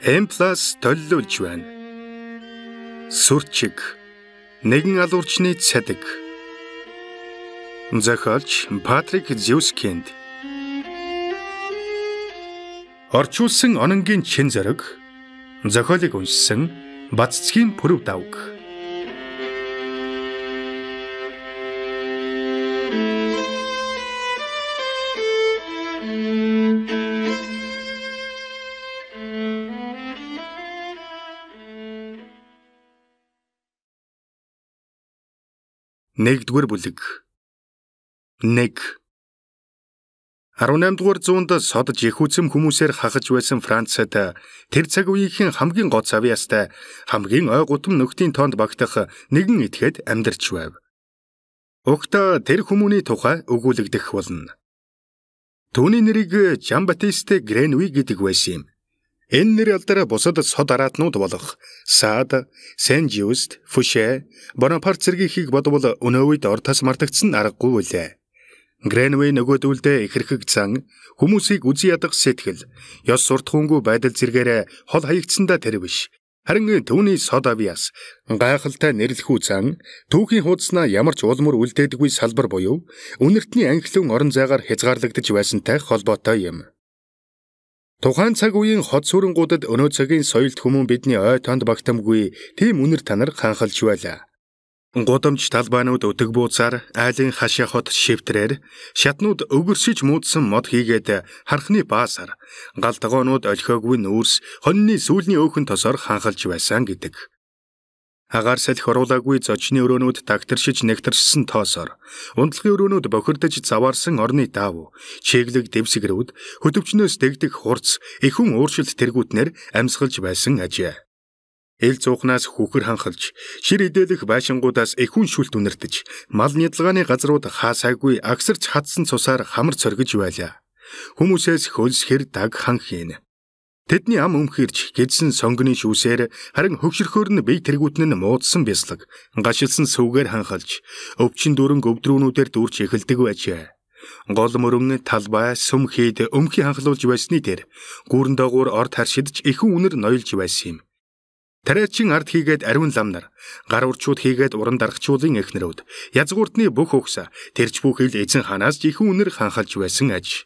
Эмплас толлуулж байна. Сүрчиг нэгэн алуурчны цадиг. Зохиолч Патрик Зюскинд. Орчуулсан ононгийн чин зориг. Зохиолыг уншсан Баццгийн Пүрэв давг. Нэгдүгээр бүлэг. 1. 18-р зуунд содж их үзэм хүмүүсээр хахаж байсан Францад тэр цаг үеийн хамгийн гоц авьяастай хамгийн ой гутам нөхдийн тоонд багтах нэгэн этгээд амьдарч байв. Угтаа тэр хүмүүний тухай өгүүлэгдэх болно. Түүний нэрийг Жан-Батист Гренуй гэдэг байсан юм. Энэ нэр алдараа бусад сод араатнууд болох Саад, Сен-Жюст, Фүшэ, Бонапарт зэргийнхийг бодвол өнөө үед ортос мартагдсан аргагүй үлээ. Гренуй нөгөөдүүлдэ ихэрхэг зан, хүмүүсийг үзий ядах сэтгэл, ёс суртахуунгүй байдал зэргээр хол хаягдсандаа тэр биш. Харин түүний сод авьяас, гайхалтай нэрлэхүү зан, түүхийн хуудаснаа ямар ч улмөр үлдээдгүй салбар буюу үнэртний анхлын орон зайгаар хязгаарлагдж байсантай холбоотой юм. Тухайн цаг үеийн хот сүрэнгуудад өнөө цагийн соёлт хүмүүн бидний ой тоонд багтамгүй тийм үнэр танар ханхалж байлаа. Гудамж талбайнууд өтөг бууцаар айлын хашаа хот шивтрээр шатнууд өвгөршиж муудсан мод хийгээд хархны баасаар галтгоонууд олхиоггүй нүүрс хоньны сүүлний өөхөн тосоор ханхалж байсан гэдэг. Агаар салхи оруулаагүй зочны өрөөнүүд тагтаршиж нэгтэрсэн тоосоор унтлагын өрөөнүүд бохирдож заваарсан орны даав, чиглэг дэвсгэрүүд хөтөвчнөөс дэгдэх хурц ихүн ууршилт тэргүүтнэр амьсгалж байсан ажээ. Ил зуухнаас хүүхэр ханхалж, шир идэлэх байшингуудаас ихүн шүлт үнэртэж, мал нядлагааны газрууд хаасаагүй агсарч хатсан цусаар хамар цоргиж байлаа. Хүмүүсээс хөлс хэр даг хан хийн. Тэдний ам өмхирч гидсэн сонгоны шүүсээр харин хөгшөрхөөр нь бие тэргүүтэн нь муудсан бяслаг, гашилсан сүвгээр ханхалж, өвчин дүрэн өвдрүүнүүдээр дүүрч эхэлдэг байжээ. Гол мөрөн талбай сүм хийд өмхий ханхлуулж байсны тэр гүүрэн доогуур орд харшидж ихэнх үнэр ноёлж байсан юм. Тариачин ард хийгээд ариун ламнар, гар урчууд хийгээд уран даргачуулын эхнэрүүд, язгууртны бүх өгс, тэрч бүхэл эзэн хаанаас ч ихэнх үнэр ханхалж байсан аж.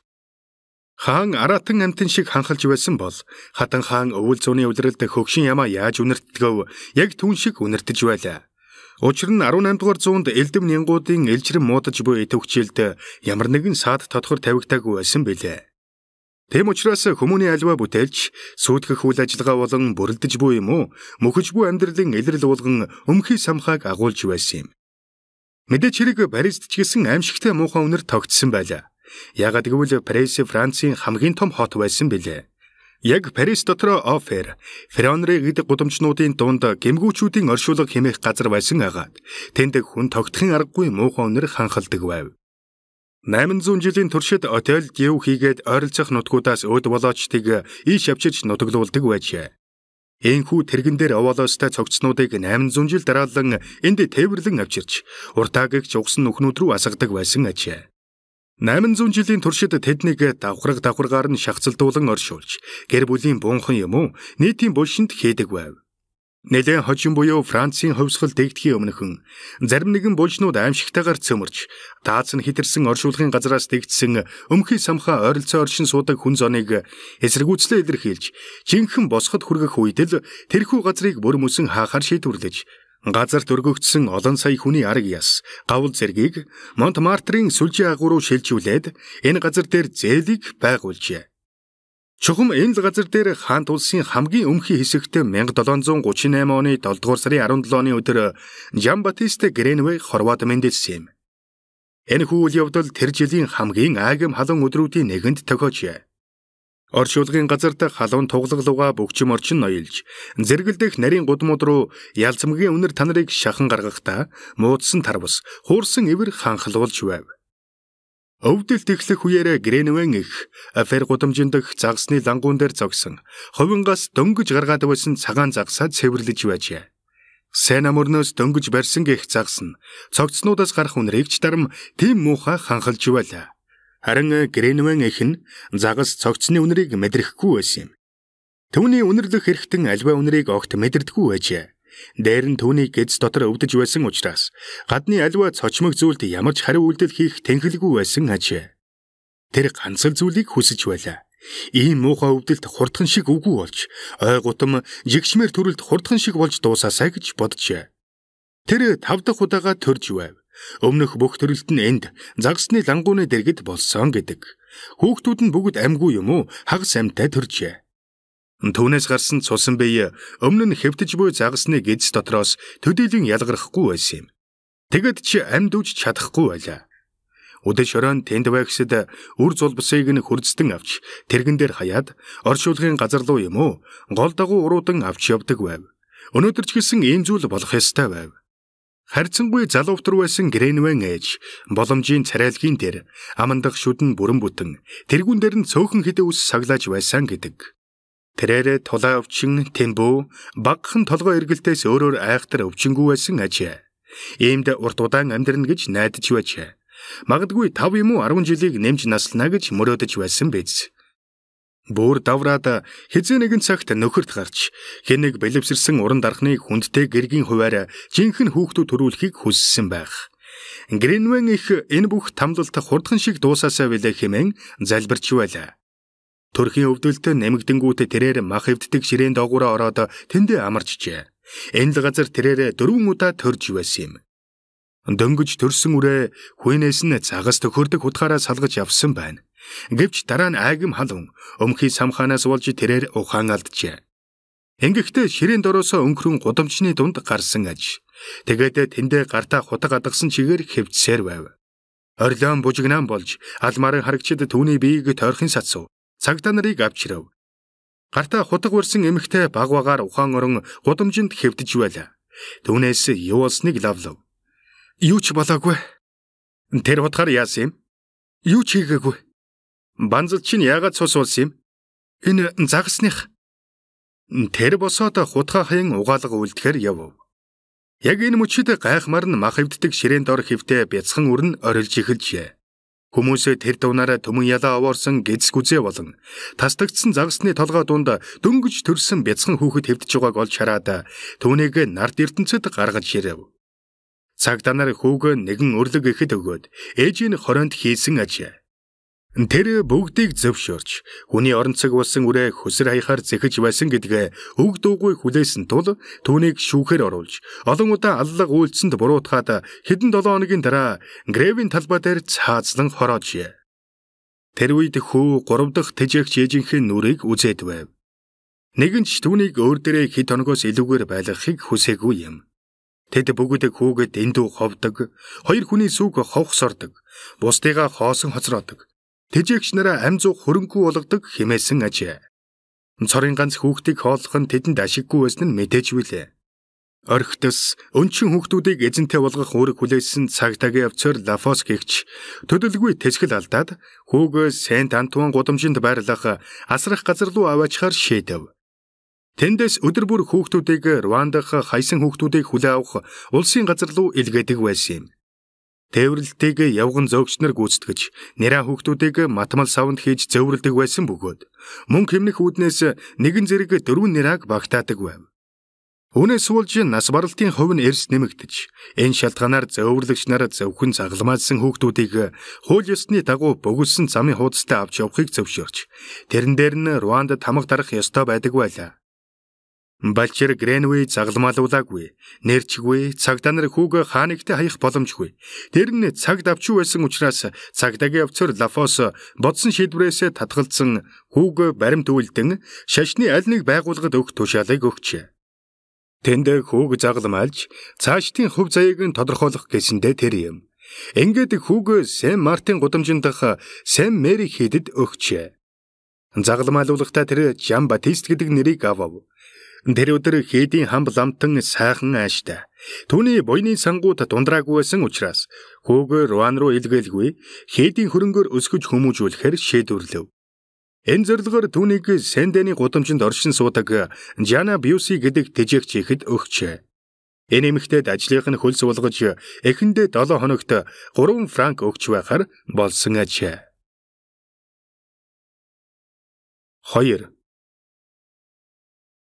Хаан аратан амтэн шиг ханхалж байсан бол хатан хаан өвөл зууны улиралд хөгшин ямаа яаж үнэртдгөө яг түүн шиг үнэртэж байлаа. Учир нь 18-р зуунд элдэм нянгуудын элжирэн муудаж буй төвчилд ямар нэгэн саад тодхор тавигдаагүй байсан билээ. Тэм учраас хүмүүний альва бүтээлч сүйтгэх үйл ажиллагаа болон бүрэлдэж буй юм уу мөхөж буй амьдралын илрэл уулган өмхий самхааг агуулж байсан юм. Мэдээч хэрэг Парист ч гэсэн аимшигтай муухай үнэр тогтсон байлаа. Яагад гэвэл Парис Францын хамгийн том хот байсан билээ. Яг Парис дотор Офер, Фреонре гэдэг гудамжнуудын дунд гэмгүүчүүдийн оршуулга хэмээх газар байсан агаад тэнд хүн тогтохын аргагүй муухай үнэр ханхалдаг байв. 800 жилийн туршид отель гео хийгээд ойролцох нутгуудаас өд болоочдыг ийш авчирч нутаглуулдаг байжээ. Энхүү тэргэн дээр овоолоостой цогцнуудыг 800 жил дараалан энд тээвэрлэн авчирч уртаагч угсан нүхнүүд рүү асгадаг байсан ажээ. 800 жилийн туршид тэднийг давхаргаар нь шахацлдуулан оршуулж, гэр бүлийн бунхан юм уу, нийтийн булшинд хийдэг байв. Нэлээд хожим буюу Францын хөвсгөл дэгдэхийн өмнөхөн зарим нэгэн булшнууд аимшигтайгаар цөмөрч, дааз нь хитэрсэн оршуулгын газраас дэгдсэн өмхий самхаа ойролцоо оршин суудаг хүн зоныг эсэргүүцлээ илэрхийлж, жинхэнэ босход хүргэх үед л тэрхүү газрыг бүр мөсөн хаахаар шийдвэрлэж, газар дөргөгдсөн олон сая хүний арга яс, гавл зэргийг Монтмартрын сүлжээ агуу руу шилжүүлээд энэ газар дээр зээлийг байгуулжээ. Чухам энэ газар дээр хаант улсын хамгийн өмхий хэсэгт 1738 оны 7 дугаар сарын 17-ны өдөр Жан-Батист Гренуй хорвоод мэндэлсэн юм. Энэхүү үйл явдал тэр жилийн хамгийн айгам халуун өдрүүдийн нэгэнд тохиожээ. Оршуулгын газарт халуун туглаглууга бөгчим орчин ноёлж, зэргэлдэх нарийн гудмууд руу ялцмгийн үнэр танарыг шахан гаргахдаа муудсан тарвас, хуурсан ивэр ханхлуулж байв. Өвдөлт эхлэх үеэр Гренуйн их Афер гудамжинд загсны лангуун дээр зогсон, ховингаас дөнгөж гаргаад байсан цагаан загсаа цэвэрлэж байжээ. Сайн амөрнөөс дөнгөж барьсан гэх загс нь цогцнуудаас гарах үнэрийг ч дарам тийм муухай ханхалж байлаа. Харин Гренуйн их нь загас цогцны үнэрийг мэдрэхгүй байсан юм. Түүний үнэрлэх хэрэгтэн альва үнэрийг огт мэдэрдэггүй байжээ. Дээр нь түүний гэз дотор өвдөж байсан учраас гадны альва цочмог зүйлд ямар ч хариу үйлдэл хийх тэнхэлгүй байсан ажээ. Тэр ганц л зүйлийг хүсэж байлаа. Ийм муухай өвдөлт хурдхан шиг үгүй болж, ой гутам жигшмэр төрөлд хурдхан шиг болж дуусаасаа гэж боджээ. Тэр 5 дахь удаага төрж байв. Өмнөх бүх төрөлт нь энд загсны лангууны дэргэд болсон гэдэг. Хүүхдүүд нь бүгд амьгүй юм уу? Хагас амьтай төржээ. Түүнээс гарсан цусан бие өмнө нь хэвтэж буй загсны гэз дотроос төдийлөн ялгарахгүй байсан юм. Тэгэд чи амьд үж чадахгүй байлаа. Өдөр шорон тэнд байгсад үр зулбсыг нь хурцдэн авч тэргэн дээр хаяад оршуулгын газар руу юм уу гол дагуу уруудан авч явдаг байв. Өнөөдөр ч гэсэн ийм зүйл болох ёстой байв. Харьцангуй залуутар байсан Гренвен ээж боломжийн царайлгийн дээр амандах шүдэн бүрэн бүтэн тэргүүн дээр нь цөөхөн хэдэн ус саглаж байсан гэдэг. Тэрээр тулаа өвчин тэмбүү багхан толгой эргэлтээс өөрөөр айхтар өвчингүй байсан ажээ. Иймд урт удаан амьдрна гэж найдаж байжээ. Магадгүй 5 юм уу 10 жилийг нэмж наслана гэж мөрөөдөж байсан биз. Бүр давраад хизээ нэгэн цагт нөхөрт гарч хэнийг бэлэвсэрсэн уран дархны хүндтэй гэргийн хуваарь жинхэнэ хүүхдүүд төрүүлэхийг хүссэн байх. Гринвен их энэ бүх тамлалт хурдхан шиг дуусаасаа билээ хэмээн залбирч байлаа. Төрхийн өвдөлтөд нэмэгдэнгүүт тэрээр мах эвддэг ширээн доогуура ороод тэндээ амарчжээ. Энэ л газар тэрээр 4 удаа төрж байсан юм. Дөнгөж төрсөн үрээ хүнээс нь цагаас төхөрдөг хутгаараа салгаж явсан байна. Гэвч дараа нь айгим халуун өмхий самхаанаас болж тэрээр ухаан алджээ. Ингэхдээ ширээн дороосоо өнгөрөн гудамжны дунд гарсан аж. Тэгээд тэндээ гартаа хутга адгсан чигээр хэвчсээр байв. Орлон бужигнаан болж алмарын харагчид түүний биеийг тойрхон сацв. Цагдаа нарыг авчирав. Гартаа хутга барьсан эмэгтэй багвагаар ухаан орон гудамжинд хэвдэж байлаа. Түүнээс юу болсныг лавлав. Юу ч болоогүй. Тэр хутгаар яасан юм? Юу ч хийгээгүй. Банзал чинь яагаад цус болсон юм? Энэ загсных. Тэр босоод хутгаа хаян угаалга үлдэхээр яв. Яг энэ мөчид гайхмаар нь мах эвддэг ширээн дор хэвтэ бяцхан үрн орилж эхэлжээ. Хүмүүсээ тэр дуунаараа төмөн ялаа овоорсон гэз гүзээ болон тасдагдсан загсны толгой дунд дөнгөж төрсөн бяцхан хүүхэд хэвдэж байгааг олж хараад түүнийг нарт ертөнцөд гаргаж ирэв. Цагдаа нар хүүг нэгэн өрлөг ихэд өгөөд ээжийн хороонд хийсэн ажээ. Тэр бүгдийг зөвшөөрч хүний оронцог болсон үрээ хөсөр хаяхаар зэхэж байсан гэдгээ үг дуугүй хүлээсэн тул түүнийг шүүхээр оруулж олон удаа аллаг үйлцэнд буруутгаад хэдэн 7 хоногийн дараа грэвийн талбай дээр цаазлан хороожээ. Тэр үед хүү 3 дахь тэжээгч ээжийнхээ нүрийг үзээд байв. Нэгэн ч түүнийг өөр дээрээ хэд хоногоос илүүгээр байлгахыг хүсээгүй юм. Тэд бүгд хүүгээ дэндүү ховдог, хоёр хүний сүг ховхсордог, бусдыгаа хоосон хоцроодог. Тэжээгч нараа ам зуух хөрөнгөө болгодог хэмээсэн ажээ. Цорын ганц хүүхдийг хооллох нь тэдэнд ашиггүй байсан нь мэдээж билээ. Орхитос өнчин хүүхдүүдийг эзэнтэй болгох үүрэг хүлээсэн цагдаагийн офицер Лафос гэгч төдөлгүй тэсгэл алдаад хүүгээ Сент Антуан гудамжинд байрлах асрах газар руу аваачаар шийдэв. Тэндээс өдөр бүр хүүхдүүдийг Руандах хайсан хүүхдүүдийг хүлээн авах улсын газар руу илгээдэг байсан юм. Тээвэрлэлтийг явган зөөгчнөр гүйцэтгэж, нэраа хүүхдүүдийг матмал савнд хийж зөөврөлдөг байсан бөгөөд мөн хэмнэх үүднээс нэгэн зэрэг 4 нэрааг багтаадаг байв. Үүнээс болж нас баралтын хувь нь эрс нэмэгдэж, энэ шалтгаанаар зөөврөлөгч нар зөвхөн загламаалсан хүүхдүүдийг хууль ёсны дагуу бөгөлсөн замын хуудастай авч явахыг зөвшөөрч, тэрэн дээр нь Руандад хамаг дарах ёстой байдаг байлаа. Балчир Гренвей загламаалуулаагүй, нэрчгүй, цагдаа нар хүүг хаанигтай хаях боломжгүй. Тэр нь цагт авчгүй байсан учраас цагдаагийн офицер Лафос бодсон шийдвэрээс татгалзсан хүүг баримт үйлдэн шашны аль нэг байгууллагад өгөх тушаалыг өгчээ. Тэнд хүүг загламаалж, цаашдын хөв заяаг нь тодорхойлох гэсэндээ тэр юм. Ингээд хүүг Сэм Мартин гудамжинд дах Сэм Мэри хийдэд өгчээ. Загламаалуулахдаа тэр Жан Батист гэдэг нэрийг авав. Тэр өдөр хийдийн хамб ламтан сайхан ааштай. Түүний буйны сангууд дундраагүй байсан учраас хүүг Руан руу илгээлгүй хийдийн хөрөнгөөр өсгөж хүмүүжүүлэхээр шийдвэрлэв. Энэ зорилгоор түүнийг Сендений гудамжинд оршин суудаг Жана Бьюси гэдэг тэжээгч ихэд өгчээ. Энэ эмэгтэйд ажлынх нь хөлс болгож эхэндээ 7 хоногт 3 франк өгч байхаар болсон ажээ. 2.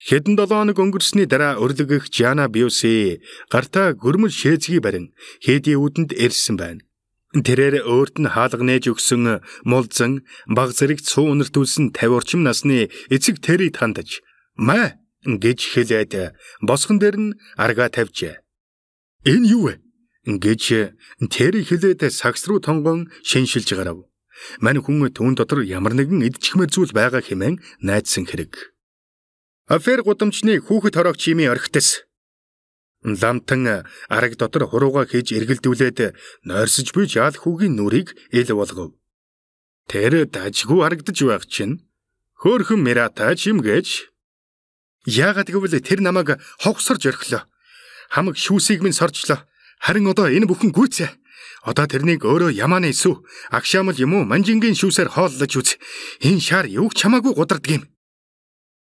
Хэдэн 7 хоног өнгөрсний дараа өрлөгөх Жана Биуси гартаа гөрмөл шээзгий барин Хэдий үүдэнд ирсэн байна. Тэрээр өөрт нь хаалга нээж өгсөн мулзан баг зэрэг цуу өнөртүүлсэн 50 орчим насны эцэг Тэрийг хандаж "Маа" гэж хэлээд босгон дээр нь аргаа тавьжээ. "Энэ юу вэ?" гэж Тэрийг хэлээд сагс руу тонгон шиншилж гарав. Мань хүн түүн дотор ямар нэгэн идчихмэр зүйл байгаа хэмээн найдсан хэрэг. Афер гудамжны хүүхэд хорогч чимийн орхитос. Ламтан араг дотор хурууга хийж эргэлдүүлээд нойрсож буй жаал хүүгийн нүрийг ил болгов. Тэр дажгүй харагдаж байх чинь хөөхөн Мирата чимгээж. Яагаад гэвэл тэр намайг хогсорж орхилоо. Хамаг шүүсийг минь сорчлоо. Харин одоо энэ бүхэн гүйцээ. Одоо тэрнийг өөрөө ямааны эсв агшаамал юм уу манжингийн шүүсээр хооллож үз. Энэ шар юуг чамаагүй гудардг юм.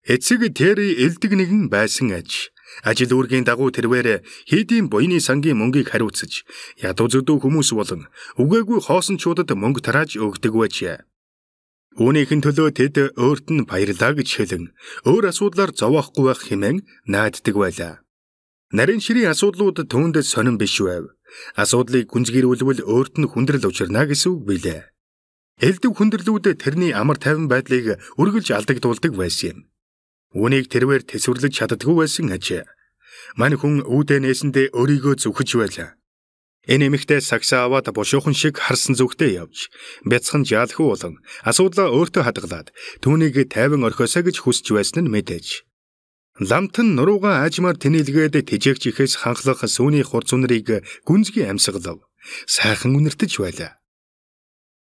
Эцэг Тэри элдэг нэгэн байсан аж. Ажил үүргийн дагуу тэрвэр Хэдийн буйны сангийн мөнгийг хариуцаж ядуу зүдүү хүмүүс болон үгээгүй хоосончуудад мөнгө тарааж өгдөг байжээ. Үүнийхэн төлөө тэд өөрт нь баярлаа гэж хэлэн өөр асуудлаар зовоохгүй байх хэмээн нааддаг байлаа. Нарийн ширийн асуудлууд түүнд сонирн биш байв. Асуудлыг гүнзгийрүүлвэл өөрт нь хүндрэл учирна гэсэн үг билээ. Элдэг хүндрэлүүд тэрний амар тайван байдлыг үргэлж алдагдуулдаг байсан юм. Үүнийг тэрвэр тэсвэрлэж чаддаггүй байсан аж. Мань хүн үүдээ нээсэндээ өөрийгөө зүхэж байлаа. Энэ эмэгтэй сагсаа аваад бушуухан шиг харсан зүгтээ явж, бяцхан жаалхуу болон асуудлаа өөртөө хадгалаад түүнийг тайван орхиосоо гэж хүсч байсан нь мэдээж. Ламтан нуруугаа аажмаар тэнэлгээд тэжээгчхээс ханхлах сүүний хурц үнэрийг гүнзгий амьсгалав. Сайхан үнэртэж байлаа.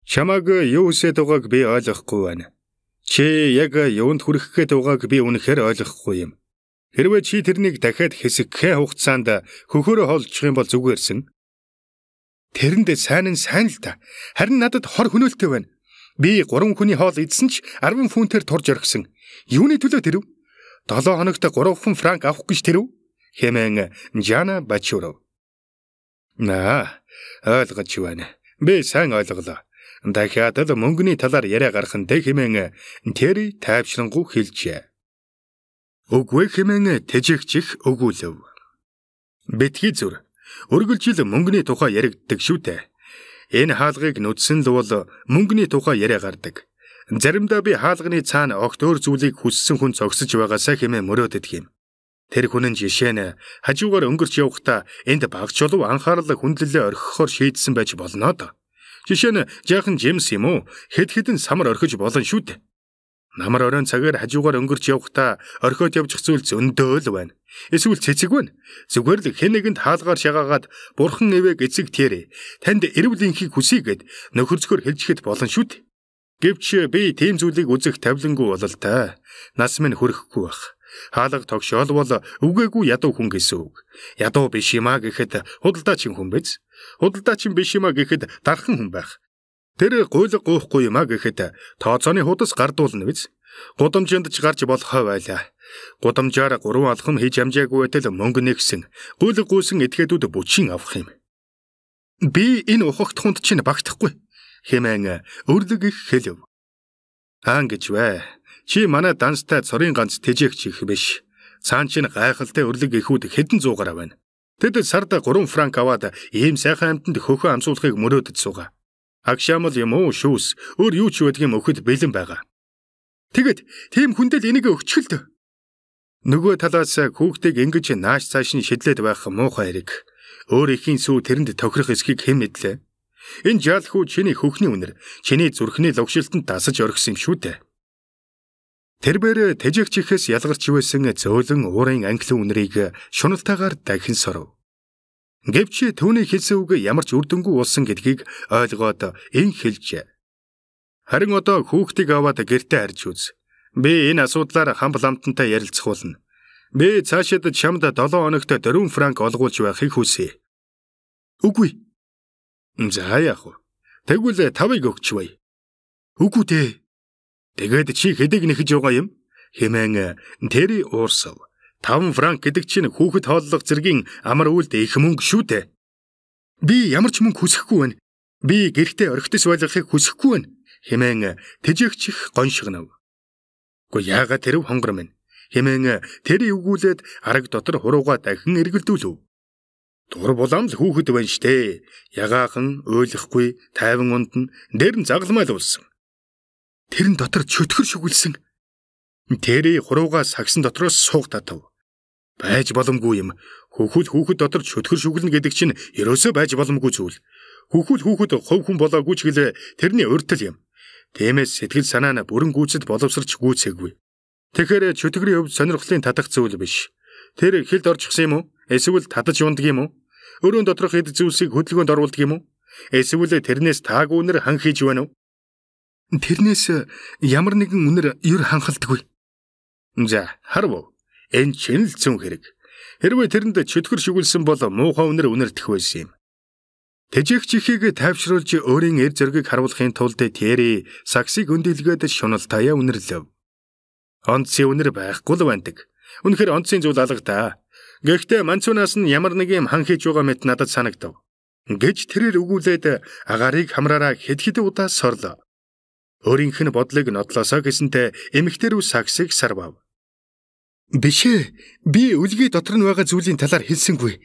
Чамаг юу хүсэж байгааг би ойлгохгүй байна. Чи яг юунд хүрэх гээд байгааг би үнэхээр ойлгохгүй юм. Хэрвээ чи тэрнийг дахиад хэсэгхээ хугацаанд хөхөөрөө хоолчих юм бол зүгээрсэн. Тэрэнд сайн л та. Харин надад хор хөнөөлтэй байна. Би 3 хүний хоол идсэн ч 10 фунтээр турж орхисон. Юуны төлөө тэрв? 7 хоногт 3 франк авах гэж тэрв? Хэмээн Жана бачурав. Ойлгож байна. Би сайн ойлголоо. Дахиад л мөнгөний талаар яриа гарах нь хэмээн Тэри тайвшрангуй хэлжээ. Үгүй хэмээн тэжээгчих өгүүлв. Битгий зүр. Өргөлжил мөнгөний тухай яригддаг шүү дээ. Энэ хаалгыг нүдсэн л бол мөнгөний тухай яриа гардаг. Заримдаа би хаалганы цаана огт өөр зүйлийг хүссэн хүн зогсож байгаасаа хэмээн мөрөөдөг юм. Тэр хүн жишээ нь хажуугаар өнгөрч явахдаа энд багч болов анхаарал хүндлэлээ орхихоор шийдсэн байж болно доо. Жишээ нь жаахан Джеймс юм уу хэд хэдэн самар орхиж болно шүү дээ. Намар оройн цагаар хажуугаар өнгөрч явахдаа орхиод явчих зүйл зөндөө л байна. Эсвэл цэцэг байна. Зүгээр л хэн нэгэнд хаалгаар шагаагаад бурхан эвэг эцэг Тэри танд эрүүлэнхийг хүсье гэд нөхөрцгөр хэлжихэд болно шүү дээ. Гэвч би тийм зүйлийг үзэх тавилангүй болол та. Нас минь хүрэхгүй байх. Хаалга тогшоол бол үгээгүй ядуу хүн гэсэн үг. Ядуу биш юмаа гэхэд худалдаачин хүн биз. Худалдаачин биш юмаа гэхэд дархан хүн байх. Тэр гуйлга гоохгүй юмаа гэхэд тооцооны худас гардуулна биз. Гудамжинд ч гарч болохоо байлаа. Гудамжаар 3 алхам хийж амжаагүй байтал мөнгө нэгсэн. Гуйлга гүйсэн этгээдүүд бүчин авах юм. Би энэ ухагт хүнд чинь багтахгүй хэмээн өрлөг их хэлв. Гэж вэ. Чи манай данстай цорын ганц тэжээгч их биш. Цаан чинь гайхалтай өрлөг ихүүд хэдэн зуугаар байна. Тэд сард 3 франк аваад ийм сайхан амтнд хөхөө амсуулахыг мөрөөдөж суугаа. Агшаамал юм уу шүүс өөр юу ч байдгийн өхөд бэлэн байгаа. Тэгэд тийм хүндэл энийг өгчлөө. Нөгөө талаас хүүхдийг ингэж нааш цааш нь шидлээд байх муухай хэрэг. Өөр ихийн сүү тэрэнд тохирох эсхийг хэн мэдлээ. Энэ жаалхүү чиний хөхний үнэр, чиний зүрхний логшилтанд дасаж орхисон юм шүү дээ. Тэрбээр тэжээгчхээс ялгарч байсан зөөлөн уурын англи үнэрийг шуналтайгаар дахин соров. Гэвч түүний хэлсэн үг ямар ч үр дүнгүй болсон гэдгийг ойлгоод ин хэлжээ. Харин одоо хүүхдийг аваад гэртээ харж үз. Би энэ асуудлаар хамбламтантай ярилцах болно. Би цаашид чамд 7 хоногт 4 франк олгуулж байхыг хүсье. Үгүй. За яах вэ? Тэгвэл 5-ыг өгчвэй. Үгүй дээ. Тэгээд чи хэдийг нэхэж байгаа юм? Хэмээн Тэри уурсав. 5 франк гэдэг чинь хүүхэд хооллох зэргийн амар үлд их мөнгө шүү дээ. Би ямар ч мөнгө хүсэхгүй байна. Би гэртээ орхитос байлгахыг хүсэхгүй байна. Хэмээн тэжээгчих гоншигнав. Гэхдээ яагаад тэрв хонгор минь? хэмээн тэрийг өгүүлээд арга дотор хурууга дахин эргэлдүүлв. Дур буламл хүүхэд байна штэ. Ягаахан ойлгохгүй тайван унтан дээр нь загламал уулсан. Тэр нь дотор чөтгөр шүглсэн. Тэрийг хурууга сагсан дотроос суух татав. Байж боломгүй юм. Хүүхэд дотор чөтгөр шүглэн гэдэг чинь ерөөсөө байж боломгүй зүйл. Хүүхэд хов хүн болоогүй ч гэлээ тэрний уртл юм. Тиймээс сэтгэл санаа нь бүрэн гүйцэд боловсрч гүйцээгүй. Тэгэхээр чөтгөрийн хувьд сонирхлын татах зүйл биш. Тэр хилд орчихсан юм уу? Эсвэл татаж ундаг юм уу? Өрөөнд доторх эд зүйлсийг хөдөлгөөнд оруулдаг юм уу? Эсвэл тэрнээс таагүй үнэр хан хийж байна уу? Тэрнээс ямар нэгэн үнэр ер ханхалдаггүй. За, харав. Энэ чинь л зүүн хэрэг. Хэрвээ тэрэнд чөтгөр шүглсэн бол муухай үнэр үнэрдэх байсан юм. Тэжээгч ихийг тайвшруулж өөрийн эр зөргийг харуулахын тулд Тэри саксыг өндөлгөөд шуналтаяа үнэрлэв. Онцгийн үнэр байхгүй л байдаг. Үнэхээр онцгийн зүйл алга та. Гэхдээ манцунаас нь ямар нэг юм хан хийж байгаа мэт надад санагдав. Гэж тэрээр өгүүлээд агаарыг хамраараа хэд удаа сорлоо. Өөрийнх нь бодлыг нотлосоо гэсэнтэй эмэгтэй рүү саксыг сарвав. Бишээ, би үлгийн дотор нь байгаа зүйлийн талаар хэлсэнгүй.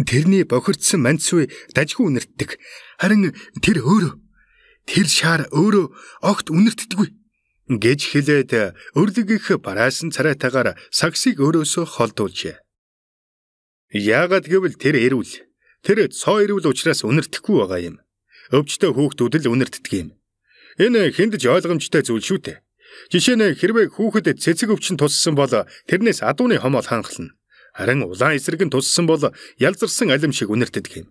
Тэрний бохирдсан манцүй дажгүй үнэртдэг. Харин тэр шаар өөрөө огт үнэртдэггүй. Гэж хэлээд өрлөгийнх бараасан царайтаагаар саксыг өөрөөсөө холдуулжээ. Яагаад гэвэл тэр цоо эрүүл учраас үнэртэхгүй байгаа юм. Өвчтөе хүүхдүүд л үнэртдэг юм. Энэ хэндэж ойлгомжтой зүйл шүү дээ. Жишээ нь хэрвээ хүүхэд цэцэг өвчин туссан бол тэрнээс адууны хомол ханхална. Харин улаан эсрэг нь туссан бол ялзарсан алим шиг үнэртдэг юм.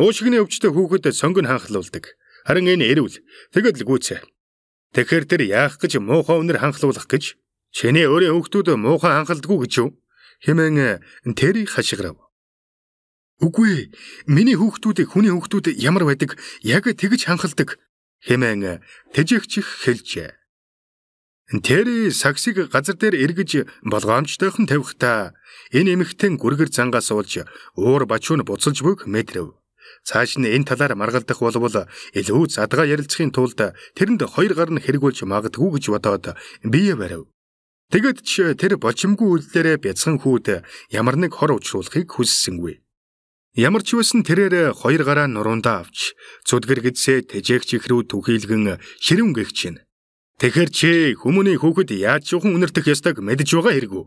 Уушигны өвчтөе хүүхэд сонгон ханхлуулдаг. Харин энэ эрүүл. Тэгэд л гүйцээ. Тэгэхээр тэр яах гэж муухай үнэр ханхлуулах гэж? Чиний өөрийн хүүхдүүд муухай ханхалдаггүй гэж юу? Хэмээн Тэри хашгирав. Үгүй, миний хүүхдүүд хүний хүүхдүүд ямар байдаг? Яг тэгж ханхалдаг. Хэмээн тэжээгч хэлжээ. Тэри саксыг газар дээр эргэж болгоомжтойхон тавихтаа энэ эмэгтэй гүргэр зангаас уулж уур бачуун буцалж бүг мэдрэв. Цааш нь энэ талаар маргалдах болвол илүү задгаа ярилцахын тулд тэрэнд хоёр гар нь хэрэгүүлж магадгүй гэж бодоод бие барив. Тэгэд ч тэр болчимгүй үйлдэлээрээ бяцхан хүүд ямар нэг хор учруулахыг хүссэнгүй. Ямар ч байсан тэрээр хоёр гараа нуруундаа авч зүдгэр гэдсээ тэжээгч их рүү түхийлгэн ширүүн гихчин. Тэгэхэр чи хүмүүний хүүхэд яаж жоохон үнэртэх ёстойг мэдж байгаа хэрэггүй.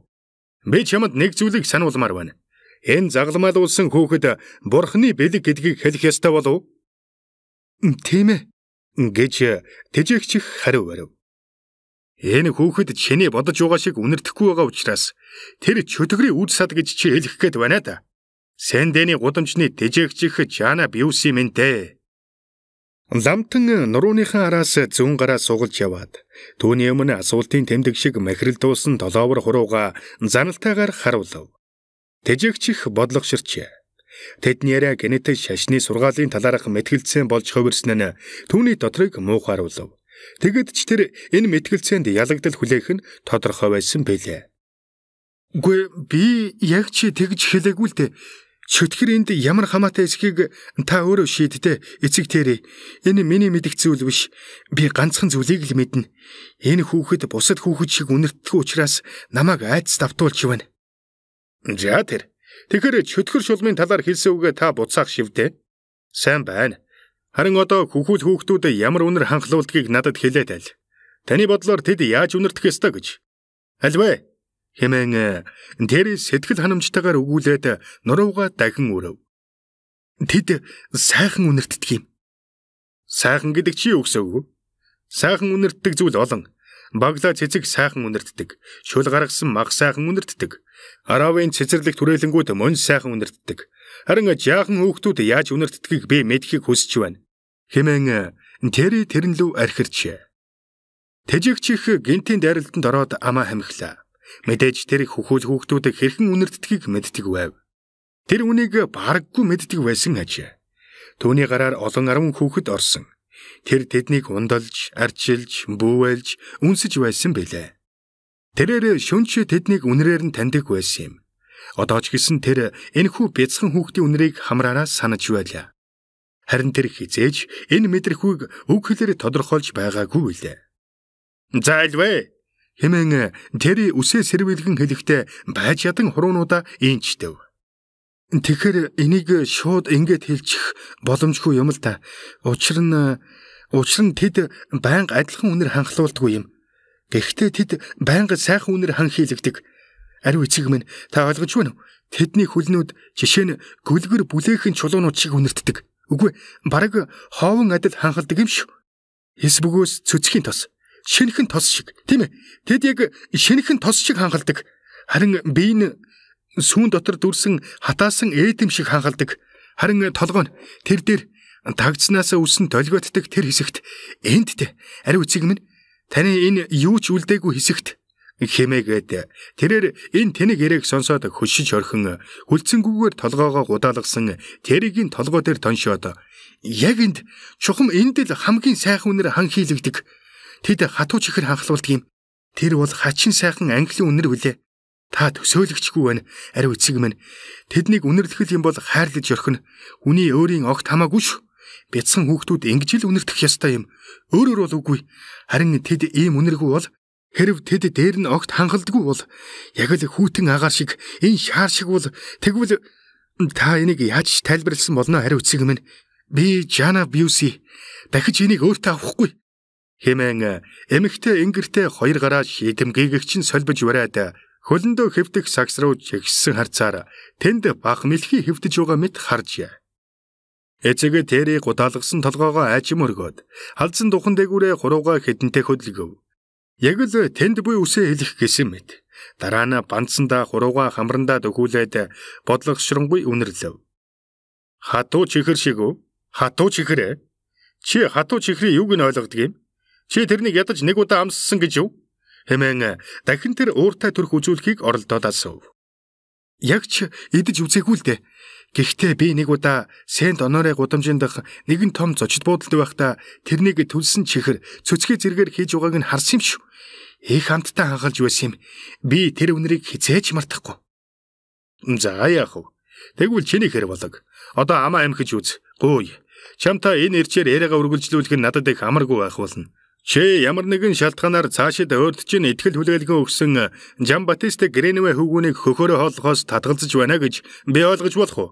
Би чамд нэг зүйлийг сануулмаар байна. Энэ загламалуулсан хүүхэд бурхны бэлэг гэдгийг хэлэх ёстой болов? Тийм ээ. Гэж тэжээгч хариу барив. Энэ хүүхэд чиний бодож байгаа шиг үнэртэхгүй байгаа учраас тэр чөтгөрийн үд сад гэж чи хэлэх гээд байна да. Сэндэний гудамжны тэжээгч Жана Биуси мэнтэй. Ламтан нурууныхаа араас зүүн гараа сугалж яваад түүний өмнө асуултын тэмдэг шиг махиралдуулсан долоовор хурууга заналтайгаар харуулв. Тэжээгч бодлогоширчээ. Тэдний яриа генетик шашны сургаалын талаарх мэтгэлцэн болж хувирсан нь түүний дотрыг муухайруулв. Тэгэд ч тэр энэ мэтгэлцээнд ялагдал хүлээх нь тодорхой байсан байлээ. Гүй би яг чи тэгж хэлээгүй л дээ. Чөтгөр энд ямар хамаатай эсхийг та өөрөө шийдтээ. Эцэг Тэри, энэ миний мэдих зүйл биш. Би ганцхан зүйлийг л мэднэ. Энэ хүүхэд бусад хүүхэд шиг үнэртдэг учраас намайг айдас давтуулж байна. За тэр. Тэгэхээр чөтгөр шулмын талаар хэлсэн үгээ та буцаах шивдэ. Сайн байна. Харин одоо хүүхдүүд ямар үнэр ханхлуулдгийг надад хэлээд аль. Таны бодлоор тэд яаж үнэртэх ёстой гэж? Альвэ? Хэмээн Тэри сэтгэл ханамжтайгаар өгүүлээд нурууга дахин өрөв. Тэд сайхан үнэртдэг юм. Сайхан гэдэг чи юу гэсэн үг вэ? Сайхан үнэртдэг зүйл олон. Баглаа цэцэг сайхан үнэртдэг. Шүл гаргасан мах сайхан үнэртдэг. Аравын цэцэрлэг түрээлэнгүүд мөн сайхан үнэртдэг. Харин жаахан хүүхдүүд яаж үнэртдгийг би мэдхийг хүсэж байна. Хэмээн Тэри тэрэн лүү архирчээ. Тэжээгч их гинтийн дайралтанд ороод амаа хамхлаа. Мэдээж тэр хүүхдүүд хэрхэн үнэртдгийг мэддэг байв. Тэр үнийг бараггүй мэддэг байсан аж. Түүний гараар олон 10 хүүхэд орсон. Тэр тэднийг ундалж, арчилж, бүүвэлж, үнсэж байсан билээ. Тэрээр шөнч тэднийг үнрээр нь таньдаг байсан юм. Одоо ч гэсэн тэр энэхүү бяцхан хүүхдийн үнрийг хамраараа санаж байлаа. Харин тэр хизээж энэ мэдрэхүйг үг хэлээр тодорхойлж байгаагүй билээ. За альвэ хэмээн Тэри үсээ сэрвэлгэн хэлэхдээ байж ядан хуруунуудаа ийнчдэв. Тэгэхээр энийг шууд ингээд хэлчих боломжгүй юм л да. Учир нь тэд байнга адилхан үнэр ханхлуулдаггүй юм. Гэхдээ тэд байнга сайхан үнэр ханхийлэгдэг. Ариу эцэг минь, та ойлгож байна уу? Тэдний хүлнүүд жишээ нь гүлгэр бүлээхэн чулуунууд шиг үнэртдэг. Үгүй бараг хоовон адил ханхалдаг юм шүү. Эс бөгөөс цөцгийн тос, шинэхэн тос шиг, тийм ээ. Тэд яг шинэхэн тос шиг ханхалдаг. Харин бие нь сүүн дотор дүрсэн хатаасан ээдэм шиг ханхалдаг. Харин толгой нь тэр дээр тагцнаас үсэн толгойтдаг тэр хэсэгт эндтэй. Ариу эцэг минь, таны энэ юу ч үлдээгүй хэсэгт хэмээгээд тэрээр энэ тэнэг яриаг сонсоод хөшиж орхин хүлцэнгүүгээр толгоогоо гудaalгасан Тэригийн толгой дээр тоншоод яг энд чухам энд л хамгийн сайхан үнэр ханхийлэгдэг. Тэд хатуу чихэр ханхлуулдаг юм. Тэр бол хачин сайхан англи үнэр хүлээ. Та төсөөлөгчгүй байна. Ариу эцэг минь, тэднийг үнэрлэхэл юм бол хайрлаж орхино. Үний өөрийн огт хамаагүй шүү. Бяцхан хүүхдүүд ингэж л үнэртэх ёстой юм. Өөрөөр бол үгүй. Харин тэд ийм үнэргүй бол хэрв тэд дээр нь огт ханхалдаггүй бол яг л хүүтэн агаар шиг энэ шаар шиг бол тэгвэл та энийг яаж тайлбарласан болно ариу эцэг минь? Би Жана Бьюси дахиж энийг өөртөө авахгүй. Хэмээн эмэгтэй ингэртэй хоёр гараа шийдэмгийгч нь сольбож бариад хөлөндөө хэвдэх сагс руу жигсэн харцаар тэнд бах мэлхий хэвдэж байгаа мэт харжээ. Эцэг Тэри гудaalгасан толгоогоо айчим өргөөд халдсан духан дээгүүрээ хуруугаа хэдэнтэй хөдөлгөв. Яг л тэнд буй үсээ хэлэх гэсэн мэт. Дараа нь бандсандаа хуруугаа хамрандаа дөхүүлээд бодлогошронгүй үнэрлэв. Хатуу чихэр шиг үү? Хатуу чихэр ээ? Чи хатуу чихрийн юуг нь ойлгодог юм? Чи тэрнийг ядаж нэг удаа амссан гэж юу? Хэмээн дахин тэр ууртай төрх үзүүлэхийг оролдоод асуув. Яг ч идэж үзээгүй л дээ. Гэхдээ би нэг удаа Сент Оноре гудамжинд нэгэн том зочид буудалд байхдаа тэрнийг төлсөн чихэр цөцгөө зэргээр хийж байгааг нь харсан юм шүү. Их хамттай хангалж байсан юм. Би тэр үнэрийг хизээж мартахгүй. За яах вэ? Тэгвэл чиний хэр болог. Одоо амаа амхиж үз. Гуй. Чамтай энэ ирчээр яриагаа үргэлжлүүлэх нь надад их амаргүй байх болно. Чи ямар нэгэн шалтгаанаар цаашид өөрт чинь итгэл хүлээлгэн өгсөн Жамбатист Гренвэ хөвгүүнийг хөхөөрөө хооллохоос татгалзаж байна гэж би ойлгож болох уу?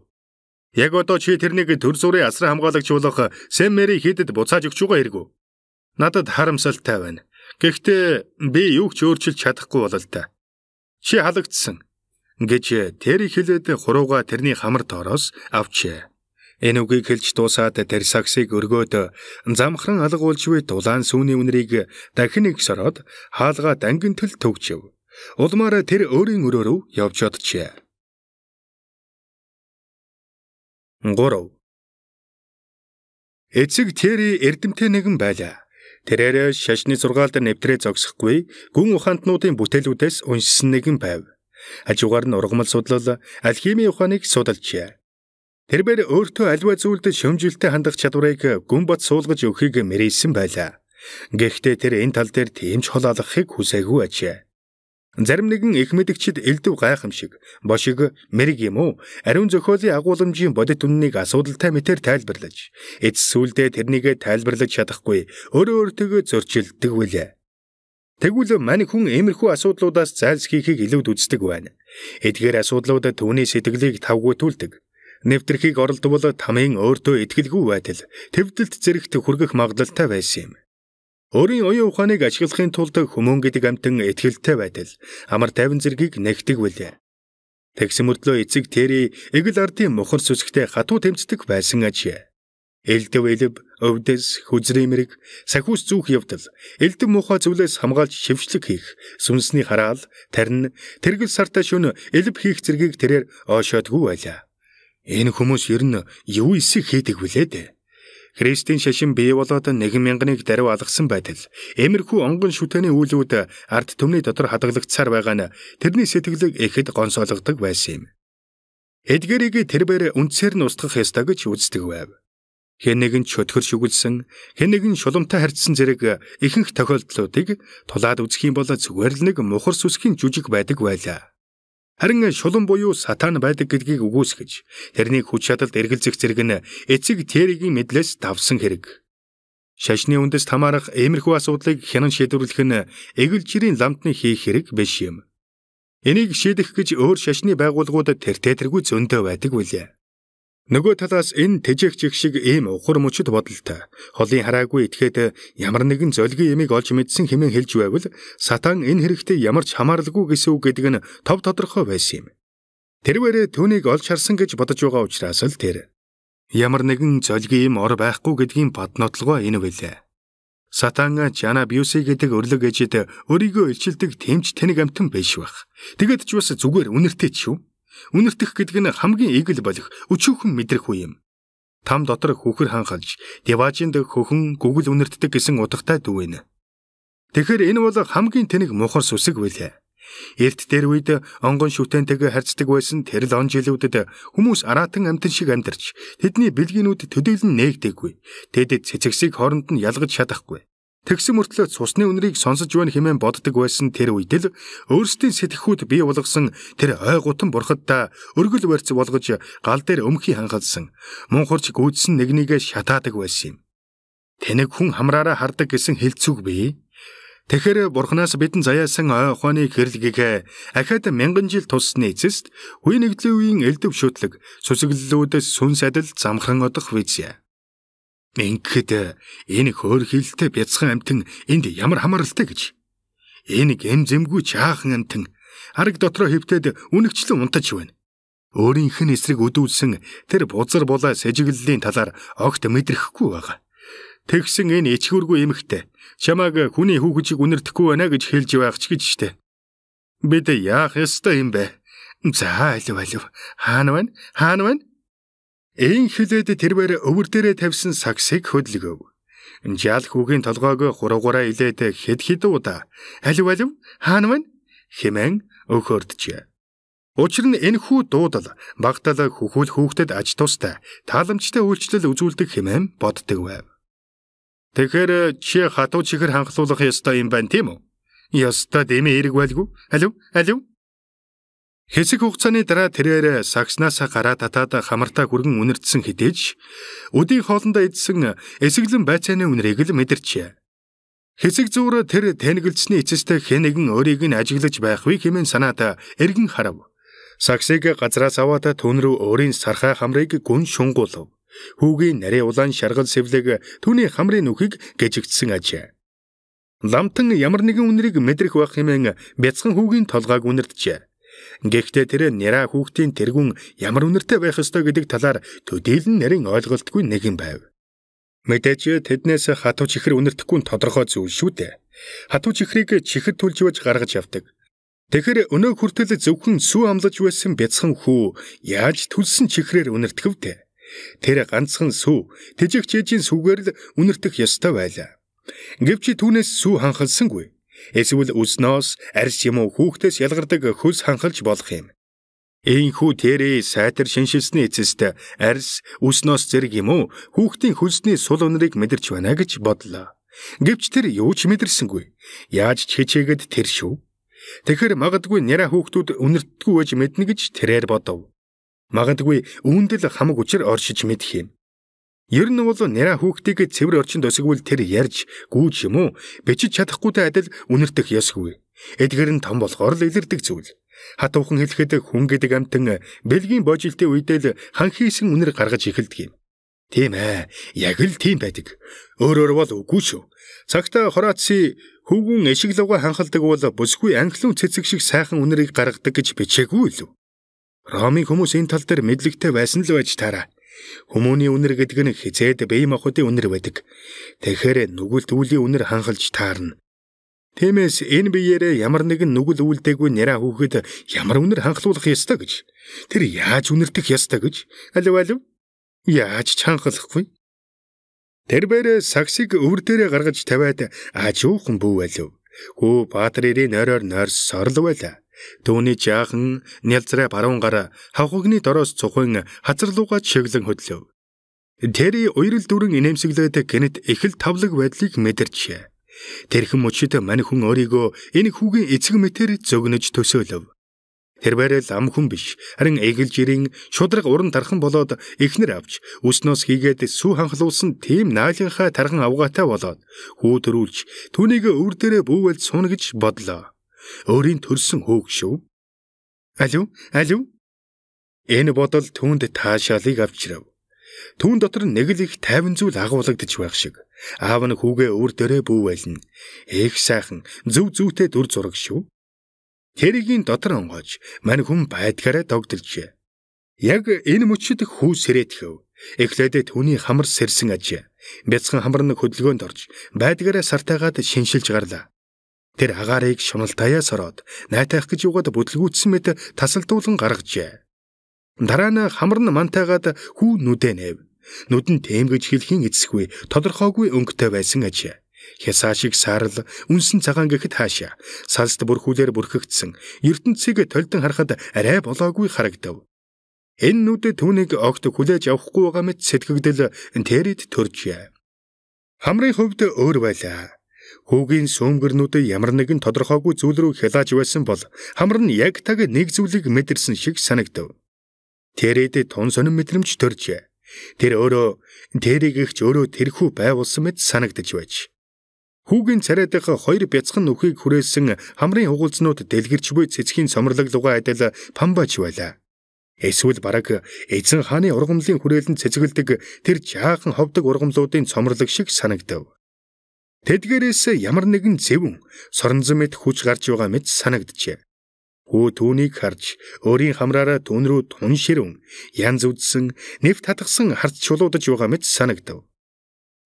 Яг одоо чи тэрнийг төр зүрийн асар хамгаалагч болох Сэм Мэри хийдэд буцааж өгч байгаа хэрэг үү? Надад харамсалтай байна. Гэхдээ би юу ч өөрчилж чадахгүй болол та. Чи халагдсан гэж Тэри хэлээд хурууга тэрний хамар доороос авчээ. Энэ үгийг хэлж дуусаад тэр саксыг өргөөд замхран алгуулж буй дулаан сүүний үнэрийг дахин их сороод хаалгаа дангинтэл төгчөв. Улмаар тэр өөрийн өрөөрөө явж оджээ. 3. Эцэг Тэри эрдэмтэй нэгэн байлаа. Тэрээр шашны зургаалд нэвтрээ зогсохгүй гүн ухаантнуудын бүтээлүүдээс уншсан нэгэн байв. Хажуугаар нь ургамал судлал, алхимийн ухааныг судалжээ. Тэрээр өөртөө аливаа зүйлд шөмжилтэй хандах чадварыг гүн бат суулгаж өгөхийг мэрийсэн байлаа. Гэхдээ тэр энэ тал дээр тийм ч хол алгахыг хүсээгүй ажээ. Зарим нэгэн их мэдгчид элдв гайхамшиг, бошиг, мэрэг юм уу? Ариун зохиолын агуулмжийн бодит үннийг асуудалтай мэтэр тайлбарлаж, эц сүлдээ тэрнийг тайлбарлаж чадахгүй өөрөө өөртөө зөрчилдөг билээ. Тэгвэл мань хүн иймэрхүү асуудлуудаас зайлсхийхийг илүүд үздэг байна. Эдгээр асуудлууд түүний сэтгэлийг тавгуйтуулдаг. Нэвтрхийг оролдвол тамийн өөртөө итгэлгүй байтал төвдөлт зэрэгт хүргэх магадлалтай байсан юм. Өөрийн оюун ухааныг ашиглахын тулд хүмүүн гэдэг амтан итгэлтэй байтал амар тайван зэргийг нэгдэг билээ. Тэгсэн мөртлөө эцэг Тэри эгэл ардын мухар сүсгтэй хатуу тэмцдэг байсан ажээ. Элдв элб, өвдөс, хүзрийн мэрэг, сахиус зүүх явдал, элдв муухай зүйлээс хамгаалж шившлэг хийх, сүнсний хараал, тарин, тэргэл сартаа шөнө элб хийх зэргийг тэрээр оошоодгүй байлаа. Энэ хүмүүс ер нь юу эсэх хийдэг вүлээ дээ. Христийн шашин бий болоод 1000-ыг даруй алгасан байтал эмэрхүү онгон шүтэний үйлүүд ард түмний дотор хадгалагдсаар байгаа нь тэрний сэтгэлийг ихэд гонсоологдог байсан юм. Эдгэрийг тэрээр үндсээр нь устгах ёстой гэж үздэг байв. Хэн нэгэн чөтгөр шүглсэн, хэн нэгэн шулумтай харьцсан зэрэг ихэнх тохиолдлуудыг тулаад үзэх юм бол зүгээр л нэг мухар сүсгийн жүжиг байдаг байлаа. Харин шулум буюу сатан байдаг гэдгийг үгүйсгэж, тэрний хүч чадалд эргэлзэх зэрэг нь эцэг Тэригийн мэдлээс давсан хэрэг. Шашны үндэс хамаарах иймэрхүү асуудлыг хянан шийдвэрлэх нь эгэл жирийн ламтны хийх хэрэг биш юм. Энийг шийдэх гэж өөр шашны байгууллагуудад тэртетэргүй зөндөө байдаг билээ. Нөгөө талаас энэ тэжээгч шиг ийм ухар мөчд бодолтой холын хараагүй итгээд ямар нэгэн золгийн ямиг олж мэдсэн хэмээн хэлж байвал сатан энэ хэрэгтэй ямар ч хамааралгүй гэсэн үг гэдэг нь тов тодорхой байсан юм. Тэрвэрээ түүнийг олж харсан гэж бодож байгаа учраас л тэр ямар нэгэн золгийн юм ор байхгүй гэдгийн бат нотлогоо энэ билээ. Сатан Жана Бьюси гэдэг өрлөг ээжэд өөрийгөө илчилдэг тэмч тэнэг амтан биш байх. Тэгэд ч бас зүгээр үнэртэй ч шүү. Үнэртэх гэдэг нь хамгийн эгэл болох өчүүхэн мэдрэх үе юм. Там дотор хүүхэр ханхалж, диваажинд хөхөн гүгэл үнэртдэг гэсэн утгатай дүү энэ. Тэгэхээр энэ бол хамгийн тэнэг мухар сүсэг билээ. Эрт дээр үед онгон шүтэнтэйгээ харьцдаг байсан тэр л он жилүүдэд хүмүүс араатан амтан шиг амьдарч тэдний бэлгийнүүд төдийлөн нээгдэггүй. Тэд цэцэгсийг хооронд нь ялгаж чадахгүй. Тэгсэн мөртлөө цусны үнэрийг сонсож байна хэмээн боддог байсан тэр үед л өөрсдийн сэтгэхүйд бий болгосон тэр ой гутан бурхадтай өргөл барьц болгож гал дээр өмхий хангалсан мунхурч гүйдсэн нэгнийгээ шатаадаг байсан юм. Тэнэг хүн хамраараа хардаг гэсэн хэлцүүг бий. Тэгэхээр бурхнаас бидэн заяасан ой ухааны гэрлэгийг ахад 1000 жил тусны эцэст үе нэгдлийн үеийн элдв шүтлэг сүсэглэлүүдээс сүнс адил замхран одох визья. Ингээд энэ хөөрхилтэй бяцхан амтан энд ямар хамааралтай гэж. Энэ гэм зэмгүй чаахан амтан арга дотроо хөвтөд үнэгчлэн унтаж байна. Өөрийнх нь эсрэг өдүүлсэн тэр бузар булаа сэжиглэлийн талаар огт мэдрэхгүй байгаа. Тэгсэн энэ ичгүүргүй эмэгтэй чамааг хүний хүүхчийг үнэрдэхгүй байна гэж хэлж байх ч гэж штэ. Бид яах ёстой юм бэ? За алив хаана байна? Эйн хилээд тэрвэр өвөр дээрээ тавьсан саксыг хөдөлгөв. Жаал хүүгийн толгойг хуруугаараа илээд хэд удаа алив хаана байна хэмээн өгөхөрдөж. Учир нь энэ хүү дуудал багтаал хөхүүл хүүхдэд аж тустай тааламжтай үйлчлэл үзүүлдэг хэмээн боддог байв. Тэгэхээр чи хатуу чихэр ханхлуулах ёстой юм байна тийм үү? Ёстой дэмий эрг байлгүй. Алив. Хэсэг хугацааны дараа тэрээр сакснаас гараа татаад хамартаа хүргэн үнэрдсэн хідээж өдийн хоолндоо идсэн эсэглэн байцааны үнэрийг л мэдэрчээ. Хэсэг зүүр тэр тэнэгэлцсний эцэстээ хэн нэгэн өөрийг нь ажиглаж байх вэ хэмээн санаад эргэн харав. Саксыг газраас аваад түүн рүү өөрийн сархай хамрыг гүн шунгуулв. Хүүгийн нарийн улаан шаргал сэвлэг түүний хамрын нүхийг гэжигдсэн ажээ. Ламтан ямар нэгэн үнэрийг мэдрэх байх хэмээн бяцхан хүүгийн толгойг үнэрдэжээ. Гэхдээ тэр нэраа хүүхдийн тэргүүн ямар үнэртэй байх ёстой гэдэг талаар төдийлөн нарийн ойлголтгүй нэгэн байв. Мэдээж тэднээс хатуу чихэр үнэрдэхгүй нь тодорхой зүйл шүү дээ. Хатуу чихрийг чихэр түлж байж гаргаж явдаг. Тэгэхээр өнөө хүртэл зөвхөн сүү амлаж байсан бяцхан хүү яаж түлсэн чихрээр үнэрдэв дээ. Тэр ганцхан сүү тэжигч ээжийн сүүгээр л үнэрдэх ёстой байлаа. Гэвч түүнээс сүү ханхалсангүй. Эсвэл үснөөс арьс юм уу хүүхдээс ялгардаг хөлс ханхалж болох юм. Ийхүү тэрээ сайтар шиншилсний эцэст арьс үснөөс зэрэг юм уу хүүхдийн хөлсний сул үнэрийг мэдэрч байна гэж бодлоо. Гэвч тэр юу ч мэдэрсэнгүй. Яаж ч хичээгээд тэр шүү. Тэгэхээр магадгүй нэраа хүүхдүүд үнэрдэггүй байж мэднэ гэж тэрээр бодов. Магадгүй үүндэл хамаг учир оршиж мэдэх юм. Ер нь бол нэраа хүүхдийг цэвэр орчинд өсгөвөл тэр ярьж гүйж юм уу бичиж чадахгүйтэй адил үнэрдэх ёсгүй. Эдгээр нь том болохоор л илэрдэг зүйл. Хатуухан хэлэхэд хүн гэдэг амтан бэлгийн божилтын үедээ л хан хийсэн үнэр гаргаж эхэлдэг юм. Тийм ээ, яг л тийм байдаг. Өөрөөр бол үгүй шүү. Цагтаа хороаци хөвгүн эшиглэвгөө ханхалдаг бол бүсгүй анхлын цэцэг шиг сайхан үнэрийг гаргадаг гэж бичээгүй л. Ромын хүмүүс энэ тал дээр мэдлэгтэй байсан л байж таараа. Хүмүүний үнэр гэдэг нь хизээд бие махбодын үнэр байдаг. Тэгэхээр нүгэлт үүлийн үнэр ханхалж таарна. Тиймээс энэ биеэрээ ямар нэгэн нүгэл үлдээгүй нэраа хүүхэд ямар үнэр ханхлуулах ёстой гэж. Тэр яаж үнэртэх ёстой гэж. Алив. Яаж ч ханхлахгүй. Тэрбээр саксыг өвөр дээрээ гаргаж тавиад аажуухан бүү байлив. Хөө Баатарийн нойроор нойрс сорлов байлаа. Түүний жаахан нялзраа баруун гар хавхагны дороос цухын хазарлуугаад шиглэн хөдлөв. Тэр уйрал дүрэн инээмсэглээд гэнэт их л тавлаг байдлыг мэдэрчээ. Тэрхэн мөчид мань хүн өөрийгөө энэ хүүгийн эцэг мэтэр зөгнөж төсөөлөв. Тэр байрал ам хүн биш, харин эгэлжирийн шудраг уран тархан болоод эхнэр авч өснөөс хийгээд сүү ханхлуулсан тийм наалинхаа тархан авгаатай болоод хүү төрүүлж түүнийг өвөр дээрээ бүүвэлд суна гэж бодлоо. Өөрийн төрсөн хүүг шүү. Алив. Энэ бодол түүнд таашаалыг авчирав. Түүн дотор нэг л их тайван зүйл агуулгадж байх шиг. Аав нь хүүгээ өвөр дээрээ бүүвэлнэ. Их сайхан зүйтэй дүр зураг шүү. Тэрийн дотор онгойж мань хүн байдгаараа догдолжээ. Яг энэ мөчөд хүү сэрээтгэв. Эхлээд түүний хамар сэрсэн аж. Бяцхан хамар нь хөдөлгөөнд орж байдгаараа сартаагаад шиншилж гарлаа. Тэр агаарыг шуналтаяас ороод найтайх гэж угаад бүтлгүүцсэн мэт тасалдуулан гаргажээ. Дараа нь хамар нь мантайгаад хүү нүдэ нэв. Нүдэн тэмгэж хэлхийн эцсгүй тодорхойгүй өнгөтэй байсан аж. Хясаа шиг саарл үнсэн цагаан гэхэд хаашаа салст бүрхүүлээр бүрхэгдсэн ертөнцийг толдон харахад арай болоогүй харагдав. Энэ нүд түүнийг огт хүлээж авахгүй байгаа мэт сэтгэгдэл тэрэд төржээ. Хамрын хувьд өөр байлаа. Хүүгийн сөөмгөрнүүд ямар нэгэн тодорхойгүй зүйл рүү хялааж байсан бол хамар нь яг таг нэг зүйлийг мэдэрсэн шиг санагдав. Тэрэд тун сонин мэдрэмж төржээ. Тэр өөрөө тэрийг ихч өөрөө тэрхүү байгуулсан мэт санагдаж байж. Хүүгийн царайдах хоёр бяцхан нүхийг хүрээсэн хамрын хугуулзнууд дэлгэрч буй цэцгийн сомрлог лугаа адил памбач байлаа. Эсвэл бараг эзэн хааны ургамлын хүрээлэн цэцгэлдэг тэр жаахан ховдөг ургамлуудын цомрлог шиг санагдав. Тэдгээрээс ямар нэгэн зэвэн соронзон мэт хүч гарч байгаа мэт санагджээ. Хүү түүнийг харж өөрийн хамраараа түүн рүү тун ширвэн янз үзсэн нэвт хатгсан харц чулуудаж байгаа мэт санагдав.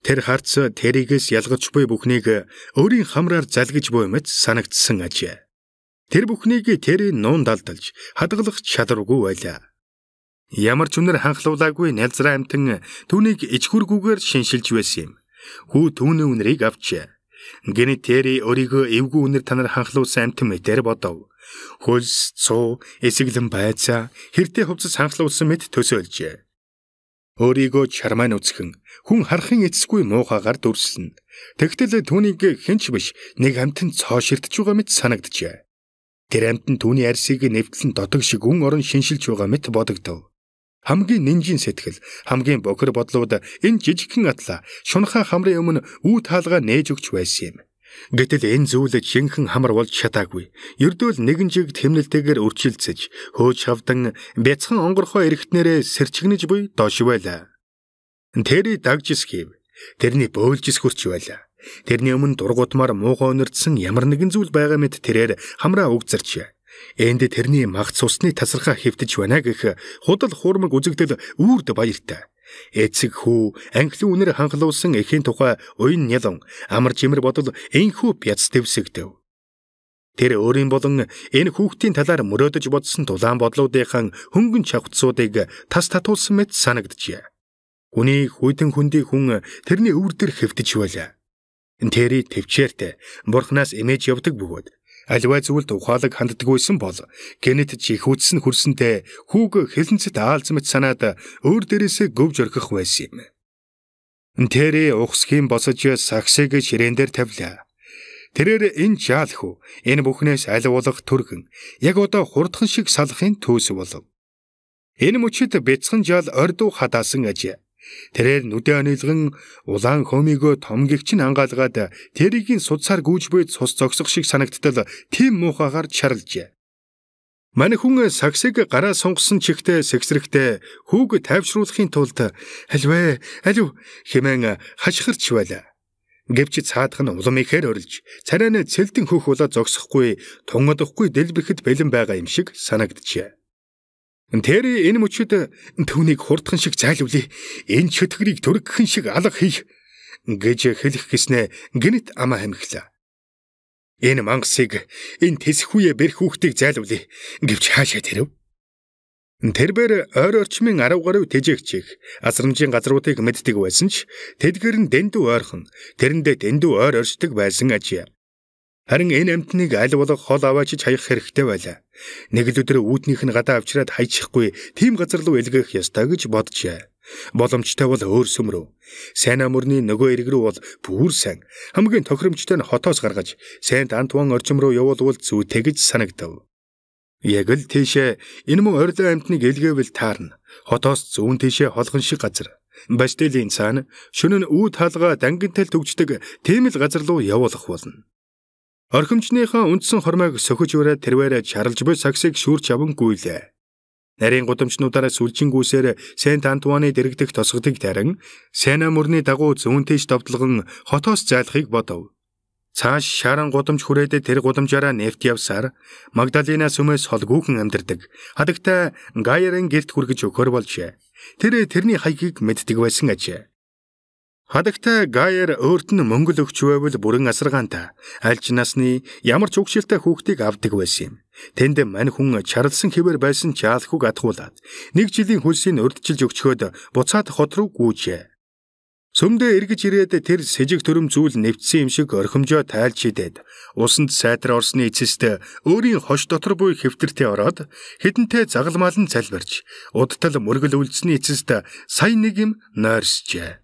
Тэр харц тэрийгээс ялгаж буй бүхнийг өөрийн хамраар залгиж буй мэт санагдсан ажээ. Тэр бүхнийг тэр нуун далдалж хадгалах чадваргүй байлаа. Ямар ч үнэр ханхлуулаагүй нялзраа амтан түүнийг ичхүргүүгээр шиншилж байсан юм. Хүү түүний үнэрийг авчээ. Гэнэ тэр өөрийгөө эвгүй үнэр танаар ханхлуулсан амтан мэтэр бодов. Хөлс, цуу, эсэглэн байцаа хэртэй хувцас ханхлуулсан мэт төсөөлжээ. Өөрийгөө чармайн үзхэн хүн харахын эцсгүй муухагаар дүрслэн. Тэгтэл түүнийг хинч биш нэг амтан цоо ширтэж байгаа мэт санагджээ. Тэр амтан түүний арсыг нэвтлэн дотог шиг гүн орон шиншилж байгаа мэт бодогдов. Хамгийн нинжин сэтгэл, хамгийн бохир бодлууд энэ жижигхэн атла шунхаа хамрын өмнө үу таалгаа нээж өгч байсан юм. Гэтэл энэ зүйл жинхэнэ хамар болж чадаагүй. Ердөөл нэгэн жиг тэмнэлтэйгээр үрчилцэж, хөөж хавдан бяцхан онгорхоо эрэхтнэрээ сэрчгэнэж буй доош байлаа. Тэрий дагжис хийв. Тэрний бөөлжис хурч байлаа. Тэрний өмнө дургуутмаар муухай өнөрдсөн ямар нэгэн зүйл байгаа мэт тэрээр хамраа угзарч. Энд тэрний магц усны тасархаа хэвтэж байна гэх худал хуурмаг үзэгдэл үрд баяртай. Эцэг хүү анхлын үнэр ханхлуулсан эхийн тухай уян нялон амар жимэр бодол энхүү бяц дэвсэгдэв. Тэр өөрийн болон энэ хүүхдийн талаар мөрөөдөж бодсон дулаан бодлуудынхан хөнгөн чавцсуудыг тас татуулсан мэт санагджээ. Хүний хүйтэн хүндий хүн тэрний өвөр дээр хэвтэж байлаа. Тэрий төвчээртэй бурхнаас эмээж явдаг бөгөөд аливаа зүйлд ухаалаг ханддаггүйсэн бол гэнэт чихүүдсэн хөрсөнтэй хүүг хэлэнцэд аалзмэт санаад өөр дээрээсээ гөвж орхих байсан юм. Тэрий ухсхийн босож саксыг ширээн дээр тавилаа. Тэрээр энэ жаал хүү энэ бүхнээс аль болох түргэн яг одоо хурдхан шиг салахын төс болов. Энэ мөчөд бяцхан жаал ордуу хадаасан ажээ. Тэрээр нүдэ анилган улаан хомигөө томгигч нь ангаалгаад тэрийн судсаар гүйж буй цус зогсох шиг санагдтал тийм муухагаар чарлжээ. Мань хүн саксыг гараа сунгасан чихтэй сэгсрэхтэй хүүг тайвшруулахын тулд алив хэмээн хашгирч байлаа. Гэвч цаадах нь улам ихээр орилж царай нь цэлдэн хөх болоо зогсохгүй тунгадахгүй дэлбэрэхэд бэлэн байгаа юм шиг санагджээ. Тэр энэ мөчөд түүнийг хурдхан шиг зайлуулъя. Энэ чөтгөрийг төргөхөн шиг алга хийх гэж хэлэх гэснээ гинэт амаа хамхлаа. Энэ мангасыг энэ тэсхүүе бэрх хүүхдийг зайлуулъя гэвч хаашаа тэрэв. Тэрбэр ойр орчмын 10 гаруй тэжээгчийг асрамжийн газруудыг мэддэг байсан ч тэдгэр нь дэндүү ойрхон тэрэндээ дэндүү ойр оршдог байсан ажээ. Харин энэ амтныг аль болох хол аваачиж хаях хэрэгтэй байлаа. Нэг л өдөр үүднийх нь гадаа авчираад хайчихгүй тийм газар руу илгээх ёстой гэж боджээ. Боломжтой бол өөр сүмрүү. Сайн амурны нөгөө ирэг рүү бол бүр сайн. Хамгийн тохиромжтой нь хотоос гаргаж Сент Антуан орчим руу явуулвал зүйтэй гэж санагдав. Яг л тийшээ энэ мөн орилон амьтныг илгээвэл таарна. Хотоос зүүн тийшээ холгон шиг газар. Бастилийн цаана шөнө нь үүд хаалга дангинтай төгждөг тийм л газар руу явуулах болно. Орхимчныхаа үндсэн хормойг сөхөж ураад тэрвэрэ чарлж буй саксыг шүүрч авангүйлээ. Нарийн гудамжнуудаараа сүлжингүүсээр Сент Антуаны дэрэгдэх тосгодыг тарин Сена мөрний дагуу зүүн тийш довтлогон хотоос зайлахыг бодов. Цааш шаран гудамж хүрээд тэр гудамжаараа нефт явсаар Магдалина сүмээс холгүйхэн амьдардаг. Хадагтай Гайерын гэрт хүргэж өгөхөр болжээ. Тэрний хаягийг мэддэг байсан ажээ. Хадагтай Гайер өөрт нь мөнгө өгч байвал бүрэн асаргаантай аль ч насны ямар ч угшилтай хүүхдийг авдаг байсан юм. Тэнд мань хүн чарлсан хэвээр байсан ч яалхуг атгуулад 1 жилийн хөлсийг урдчилж өгчхөөд буцаад хот руу гүйжээ. Сүмдээ эргэж ирээд тэр сэжиг төрөм зүйл нэвтсэн юм шиг орхимжоо тайлж идээд усанд сайтар орсны эцэст өөрийн хош дотор буй хэвтэртээ ороод хідэнтэй загалмаалан залбирч удтал мөргөл үлдсэний эцэст сая нэг юм нойрсжээ.